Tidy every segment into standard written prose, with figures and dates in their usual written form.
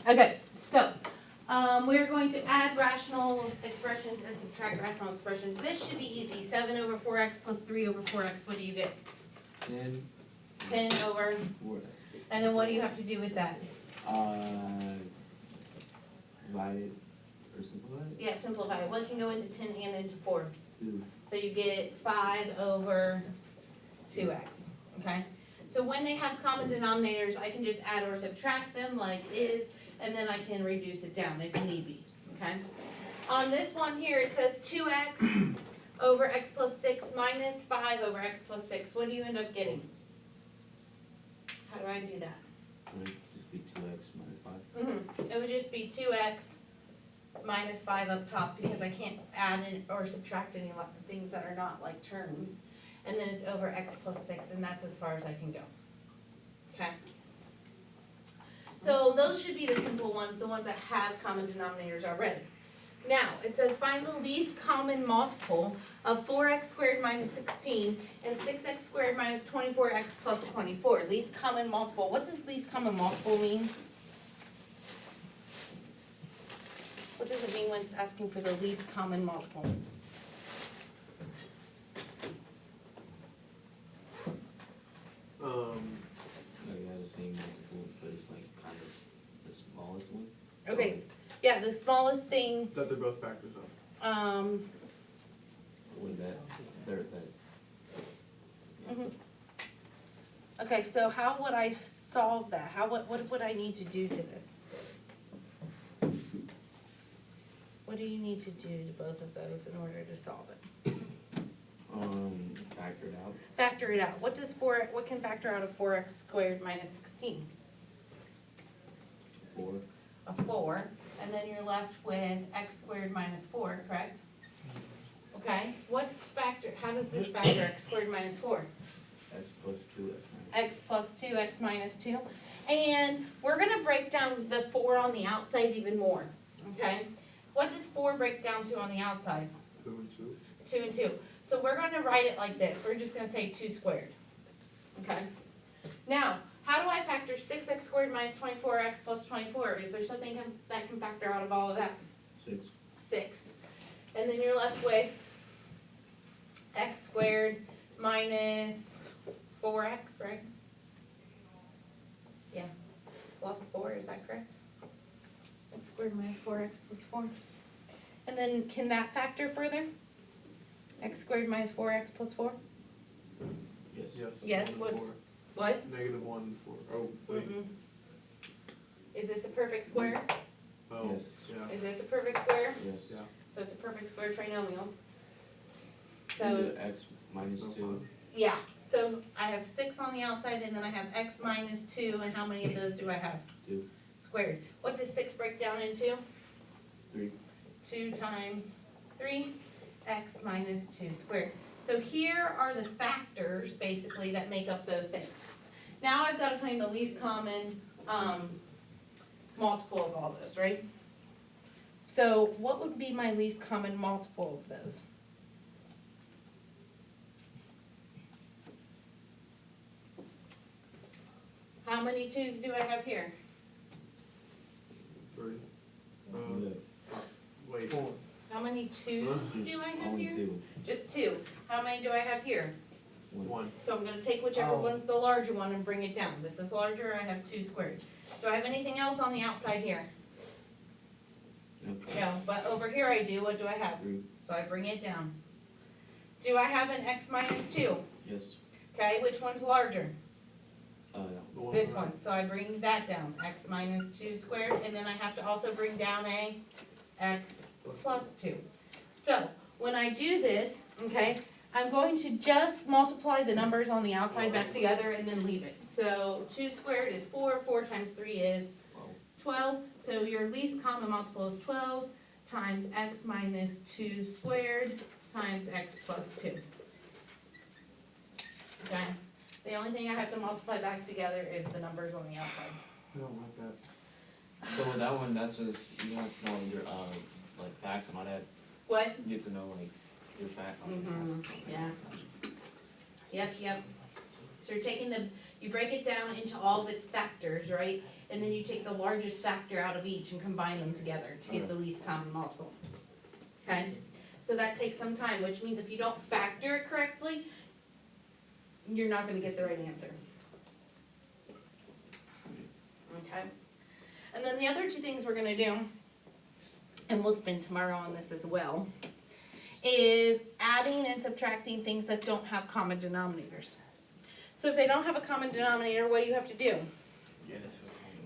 Okay, so, we're going to add rational expressions and subtract rational expressions. This should be easy. 7 over 4x plus 3 over 4x, what do you get? 10. 10 over, 4. and then what do you have to do with that? Divide it or simplify it? Yeah, simplify it. What can go into 10 and into 4? 2. So you get 5 over 2x, okay? So when they have common denominators, I can just add or subtract them like is, and then I can reduce it down if need be, okay? On this one here, it says 2x over x plus 6 minus 5 over x plus 6. What do you end up getting? How do I do that? Would it just be 2x minus 5? It would just be 2x minus 5 up top because I can't add in or subtract any things that are not like terms. And then it's over x plus 6, and that's as far as I can go. Okay? So those should be the simple ones, the ones that have common denominators already. Now, it says find the least common multiple of 4x squared minus 16 and 6x squared minus 24x plus 24. Least common multiple. What does least common multiple mean? What does it mean when it's asking for the least common multiple? No, you have the same multiple, but it's like kind of the smallest one. Okay, yeah, the smallest thing, That they're both factors of. Would that, there's that. Okay, so how would I solve that? What would I need to do to this? What do you need to do to both of those in order to solve it? Factor it out. Factor it out. What can factor out of 4x squared minus 16? 4. A 4, and then you're left with x squared minus 4, correct? Okay, how does this factor x squared minus 4? X plus 2x X plus 2, x minus 2. And we're gonna break down the 4 on the outside even more, okay? What does 4 break down to on the outside? 2 and 2. 2 and 2. So we're gonna write it like this. We're just gonna say 2 squared, okay? Now, how do I factor 6x squared minus 24x plus 24? Is there something that can factor out of all of that? 6. 6. And then you're left with x squared minus 4x, right? Yeah, plus 4, is that correct? X squared minus 4x plus 4. And then can that factor further? X squared minus 4x plus 4? Yes. Yes. Yes, 1 what- and 4. What? Negative 1 and 4. Oh, wait. Is this a perfect square? Oh, Yes. yeah. Is this a perfect square? Yes. Yeah. So it's a perfect square trinomial. You So, do x minus So 2. yeah, so I have 6 on the outside and then I have x minus 2, and how many of those do I have? 2. Squared. What does 6 break down into? 3. 2 times 3, x minus 2 squared. So here are the factors, basically, that make up those things. Now I've got to find the least common multiple of all those, right? So what would be my least common multiple of those? How many 2's do I have here? 3. Good. Wait. 4. How many 2's do I have Only here? 2. Just 2. How many do I have here? 1. So I'm gonna take whichever one's the larger one and bring it down. This is larger, I have 2 squared. Do I have anything else on the outside here? Nope. No, but over here I do. What do I have? 3. So I bring it down. Do I have an x minus 2? Yes. Okay, which one's larger? No. The one This on one. So I bring that down, x minus 2 squared, and then I have to also bring down a x plus 2. So when I do this, okay, I'm going to just multiply the numbers on the outside back together and then leave it. So 2 squared is 4, 4 times 3 is 12. So your least common multiple is 12 times x minus 2 squared times x plus 2. Okay? The only thing I have to multiply back together is the numbers on the outside. I don't like that. So with that one, that's just, you have to know your, like facts and all that. What? You have to know like your facts on Yeah. Yep. So you're taking you break it down into all of its factors, right? and then you take the largest factor out of each and combine them together to get the least common multiple. Okay? So that takes some time, which means if you don't factor it correctly, you're not gonna get the right answer. Okay? And then the other two things we're gonna do, and we'll spend tomorrow on this as well, is adding and subtracting things that don't have common denominators. So if they don't have a common denominator, what do you have to do?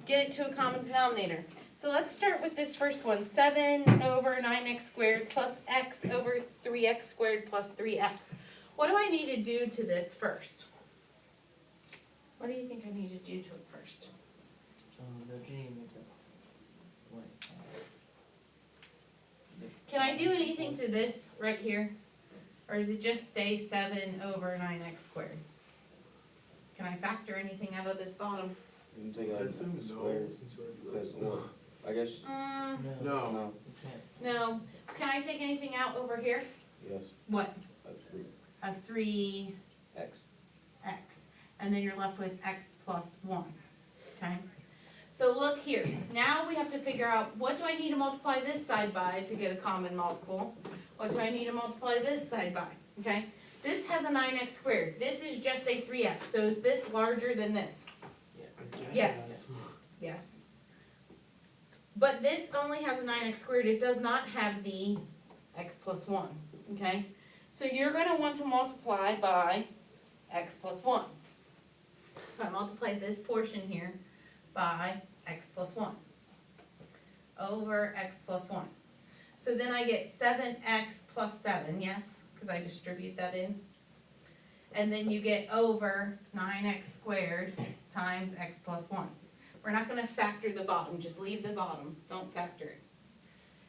Get it to a common denominator. So let's start with this first one, 7 over 9x squared plus x over 3x squared plus 3x. What do I need to do to this first? What do you think I need to do to it first? The G make that. What? Can I do anything to this right here? Or does it just stay 7 over 9x squared? Can I factor anything out of this bottom? You can take out I the assume squares, because, well, I guess, Mm, No. no, You can't. no. Can I take anything out over here? yes, What? a 3, A 3x. x. And then you're left with x plus 1. Okay? So look here. Now we have to figure out, what do I need to multiply this side by to get a common multiple? What do I need to multiply this side by? Okay? This has a 9x squared. This is just a 3x. So is this larger than this? Yes. Yes. But this only has a 9x squared. It does not have the x plus 1. Okay? So you're going to want to multiply by x plus 1. So I multiply this portion here by x plus 1 over x plus 1. So then I get 7x plus 7, yes? Because I distribute that in. And then you get over 9x squared times x plus 1. We're not going to factor the bottom, just leave the bottom, don't factor it.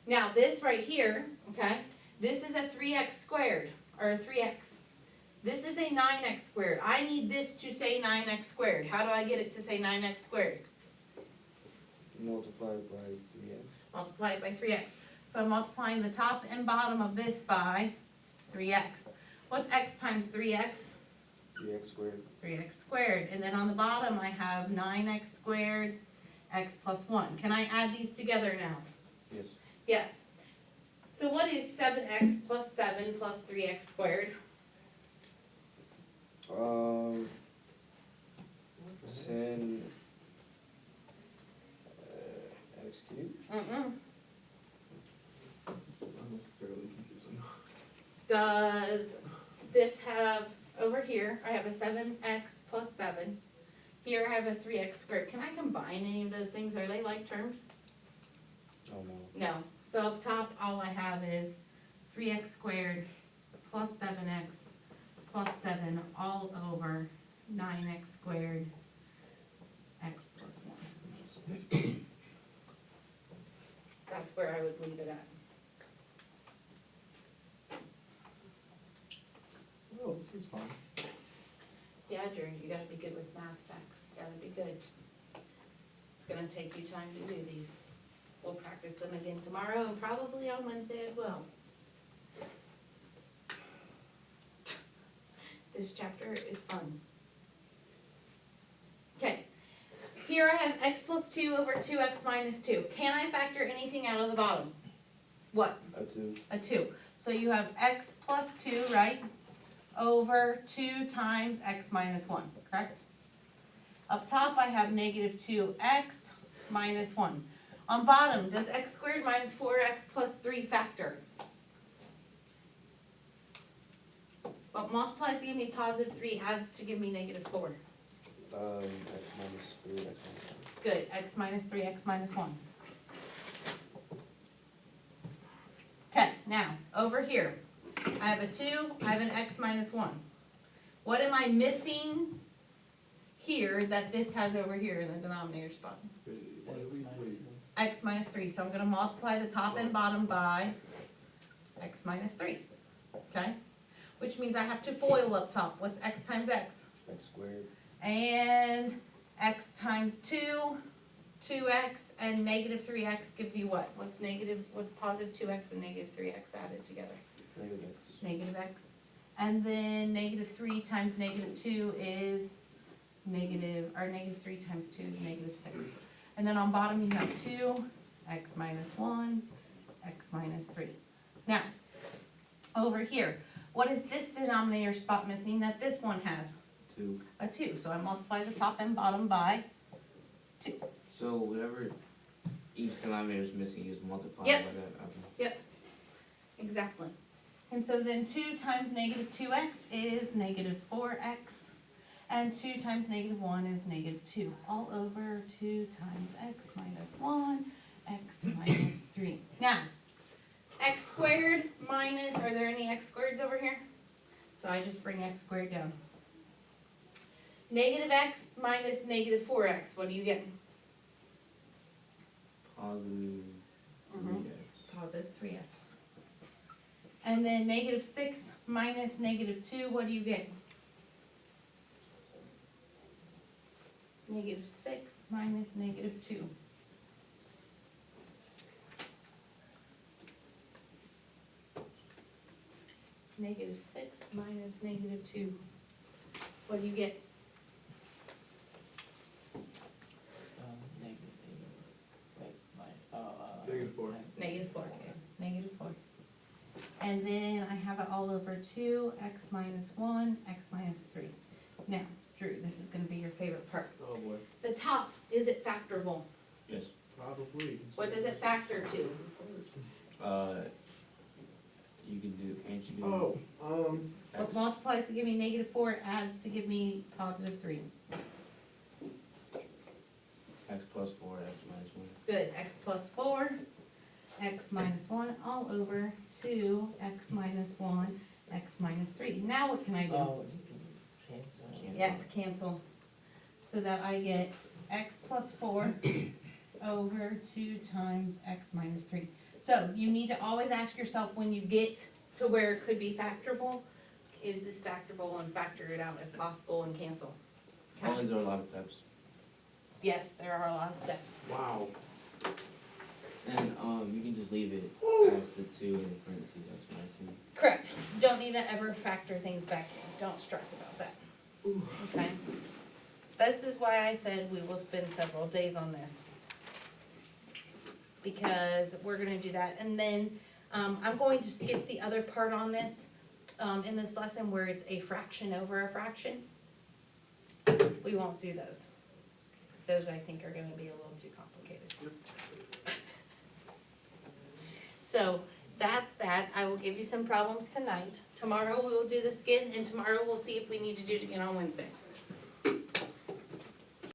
Now this right here, okay, this is a 3x squared, or a 3x. This is a 9x squared. I need this to say 9x squared. How do I get it to say 9x squared? Multiply by 3x. Multiply it by 3x. So I'm multiplying the top and bottom of this by 3x. What's x times 3x? 3x squared. 3x squared. And then on the bottom I have 9x squared, x plus 1. Can I add these together now? Yes. Yes. So what is 7x plus 7 plus 3x squared? 10 x cubed. It's unnecessarily confusing. Does this have, over here, I have a 7x plus 7. Here I have a 3x squared. Can I combine any of those things? Are they like terms? Oh no. No. So up top, all I have is 3x squared plus 7x plus 7 all over 9x squared x plus 1. That's where I would leave it at. Oh, this is fun. Yeah, Drew, you gotta be good with math facts. Gotta be good. It's gonna take you time to do these. We'll practice them again tomorrow and probably on Wednesday as well. This chapter is fun. Okay, here I have x plus 2 over 2x minus 2. Can I factor anything out of the bottom? What? A 2. A 2. So you have x plus 2, right? Over 2 times x minus 1, correct? Up top I have negative 2x minus 1. On bottom, does x squared minus 4x plus 3 factor? What multiplies to give me positive 3 adds to give me negative 4. X minus 3, x minus 1. Good, x minus 3, x minus 1. Okay, now, over here, I have a 2, I have an x minus 1. What am I missing here that this has over here in the denominator spot? X minus 3, so I'm going to multiply the top and bottom by x minus 3, okay? Which means I have to FOIL up top. What's x times x? X squared. And x times 2, 2x, and negative 3x gives you what? What's positive 2x and negative 3x added together? Negative x. Negative x. And then negative 3 times negative 2 is negative 3 times 2 is negative 6. And then on bottom you have 2, x minus 1, x minus 3. Now, over here, what is this denominator spot missing that this one has? 2. A 2, so I multiply the top and bottom by 2. So whatever each denominator is missing, you just multiply Yep. by that. Okay. Exactly. And so then 2 times negative 2x is negative 4x. And 2 times negative 1 is negative 2. All over 2 times x minus 1, x minus 3. Now, x squared minus, are there any x squareds over here? So I just bring x squared down. Negative x minus negative 4x, what do you get? Positive 3x. Positive 3x. And then negative 6 minus negative 2, what do you get? Negative 6 minus negative 2. Negative 6 minus negative 2. What do you get? Negative 4. Negative 4. Negative 4. And then I have it all over 2, x minus 1, x minus 3. Now, Drew, this is going to be your favorite part. Oh boy. The top, is it factorable? Yes. Probably. What does it factor to? You can do, can't you do? Oh, What X. multiplies to give me negative 4, it adds to give me positive 3. X plus 4, x minus 1. Good, x plus 4, x minus 1, all over 2, x minus 1, x minus 3. Now what can I do? Oh, you can cancel. Cancel. Yeah, cancel. So that I get x plus 4 over 2 times x minus 3. So you need to always ask yourself when you get to where it could be factorable, is this factorable, and factor it out if possible and cancel. Only there are a lot of steps. Yes, there are a lot of steps. wow. And you can just leave it as the 2 in parentheses, x minus 2. Correct. Don't need to ever factor things back in. Don't stress about that. Okay? This is why I said we will spend several days on this. Because we're gonna do that. And then, I'm going to skip the other part on this, in this lesson where it's a fraction over a fraction. We won't do those. Those I think are gonna be a little too complicated. So, that's that. I will give you some problems tonight. Tomorrow we will do the skin, and tomorrow we'll see if we need to do it again on Wednesday.